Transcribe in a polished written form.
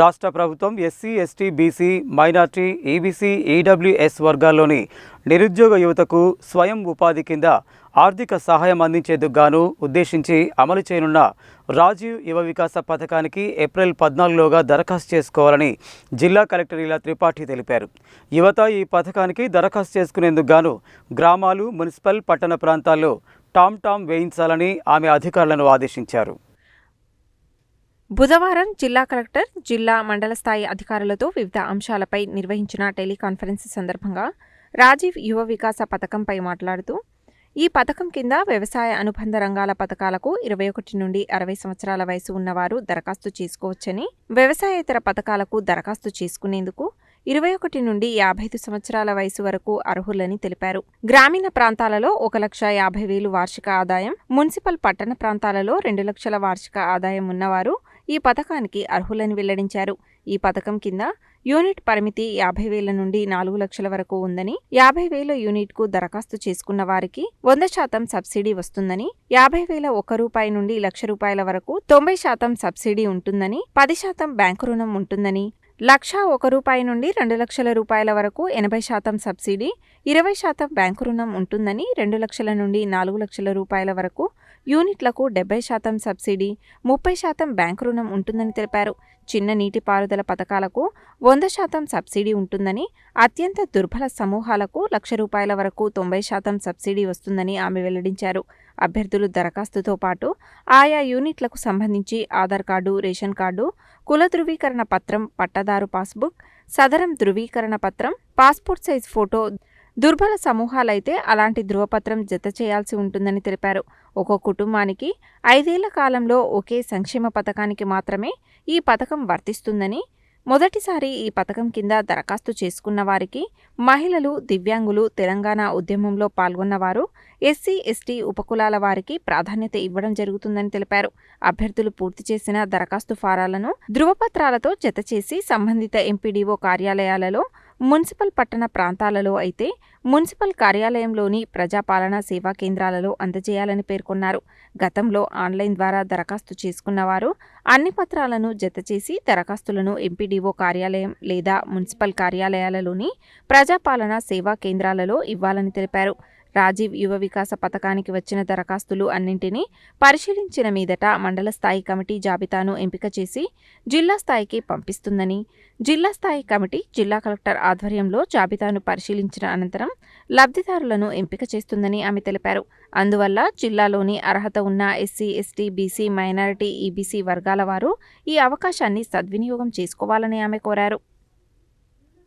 రాష్ట్ర ప్రభుత్వం SC, ST, BC, minority, EBC, EWS వర్గాల్లోని నిరుద్యోగ యువతకు స్వయం ఉపాధి కింద ఆర్థిక సహాయం అందించేందుకు గాను ఉద్దేశించి అమలు చేయనున్న రాజీవ్ యువ వికాస పథకానికి ఏప్రిల్ 14లోగా దరఖాస్తు చేసుకోవాలని జిల్లా కలెక్టర్ ఇలా త్రిపాఠి తెలిపారు. యువత ఈ పథకానికి దరఖాస్తు చేసుకునేందుకు గాను గ్రామాలు, మున్సిపల్, పట్టణ ప్రాంతాల్లో టామ్ వేయించాలని ఆమె అధికారులను ఆదేశించారు. బుధవారం జిల్లా కలెక్టర్, జిల్లా మండల స్థాయి అధికారులతో వివిధ అంశాలపై నిర్వహించిన టెలికాన్ఫరెన్స్ సందర్భంగా రాజీవ్ యువ వికాస పథకంపై మాట్లాడుతూ, ఈ పథకం కింద వ్యవసాయ అనుబంధ రంగాల పథకాలకు 21 నుండి 60 సంవత్సరాల వయసు ఉన్నవారు దరఖాస్తు చేసుకోవచ్చని, వ్యవసాయేతర పథకాలకు దరఖాస్తు చేసుకునేందుకు 21 నుండి 55 సంవత్సరాల వయసు వరకు అర్హులని తెలిపారు. గ్రామీణ ప్రాంతాలలో 1,50,000 వార్షిక ఆదాయం, మున్సిపల్ పట్టణ ప్రాంతాలలో 2 లక్షల వార్షిక ఆదాయం ఉన్నవారు ఈ పథకానికి అర్హులని వెల్లడించారు. ఈ పథకం కింద యూనిట్ పరిమితి 50,000 నుండి 4 లక్షల వరకు ఉందని, 50,000 యూనిట్కు దరఖాస్తు చేసుకున్న వారికి 100% సబ్సిడీ వస్తుందని, 50,000 ₹1 నుండి ₹1,00,000 వరకు 90% సబ్సిడీ ఉంటుందని, 10% బ్యాంకు రుణం ఉంటుందని, ₹1,00,000 నుండి ₹2,00,000 వరకు 80% సబ్సిడీ, 20% బ్యాంకు రుణం ఉంటుందని, 2 లక్షల నుండి 4 లక్షల రూపాయల వరకు యూనిట్లకు 70% సబ్సిడీ, 30% బ్యాంకు రుణం ఉంటుందని తెలిపారు. చిన్న నీటిపారుదల పథకాలకు 100% సబ్సిడీ ఉంటుందని, అత్యంత దుర్బల సమూహాలకు ₹1,00,000 వరకు 90% సబ్సిడీ వస్తుందని ఆమె వెల్లడించారు. అభ్యర్థులు దరఖాస్తుతో పాటు ఆయా యూనిట్లకు సంబంధించి ఆధార్ కార్డు, రేషన్ కార్డు, కుల ధృవీకరణ పత్రం, పట్టాదారు పాస్బుక్, సదరం ధృవీకరణ పత్రం, పాస్పోర్ట్ సైజ్ ఫోటో, దుర్బల సమూహాలైతే అలాంటి ధృవపత్రం జత చేయాల్సి ఉంటుందని తెలిపారు. ఒక్కో కుటుంబానికి 5 ఏళ్ల కాలంలో ఒకే సంక్షేమ పథకానికి మాత్రమే ఈ పథకం వర్తిస్తుందని, మొదటిసారి ఈ పథకం కింద దరఖాస్తు చేసుకున్న వారికి మహిళలు, దివ్యాంగులు, తెలంగాణ ఉద్యమంలో పాల్గొన్నవారు, ఎస్సీ, ఎస్టీ ఉపకులాల వారికి ప్రాధాన్యత ఇవ్వడం జరుగుతుందని తెలిపారు. అభ్యర్థులు పూర్తి చేసిన దరఖాస్తు ఫారాలను ధృవపత్రాలతో జతచేసి సంబంధిత ఎంపీడీఓ కార్యాలయాలలో, మున్సిపల్ పట్టణ ప్రాంతాలలో అయితే మున్సిపల్ కార్యాలయంలోని ప్రజాపాలనా సేవా కేంద్రాలలో అందజేయాలని పేర్కొన్నారు. గతంలో ఆన్లైన్ ద్వారా దరఖాస్తు చేసుకున్నవారు అన్ని పత్రాలను జతచేసి దరఖాస్తులను ఎంపీడీఓ కార్యాలయం లేదా మున్సిపల్ కార్యాలయాలలోని ప్రజాపాలనా సేవా కేంద్రాలలో ఇవ్వాలని తెలిపారు. రాజీవ్ యువ వికాస పథకానికి వచ్చిన దరఖాస్తులు అన్నింటినీ పరిశీలించిన మీదట మండల స్థాయి కమిటీ జాబితాను ఎంపిక చేసి జిల్లా స్థాయికి పంపిస్తుందని, జిల్లా స్థాయి కమిటీ జిల్లా కలెక్టర్ ఆధ్వర్యంలో జాబితాను పరిశీలించిన అనంతరం లబ్ధిదారులను ఎంపిక చేస్తుందని ఆమె తెలిపారు. అందువల్ల జిల్లాలోని అర్హత ఉన్న SC, ST, BC, minority, EBC వర్గాల వారు ఈ అవకాశాన్ని సద్వినియోగం చేసుకోవాలని ఆమె కోరారు.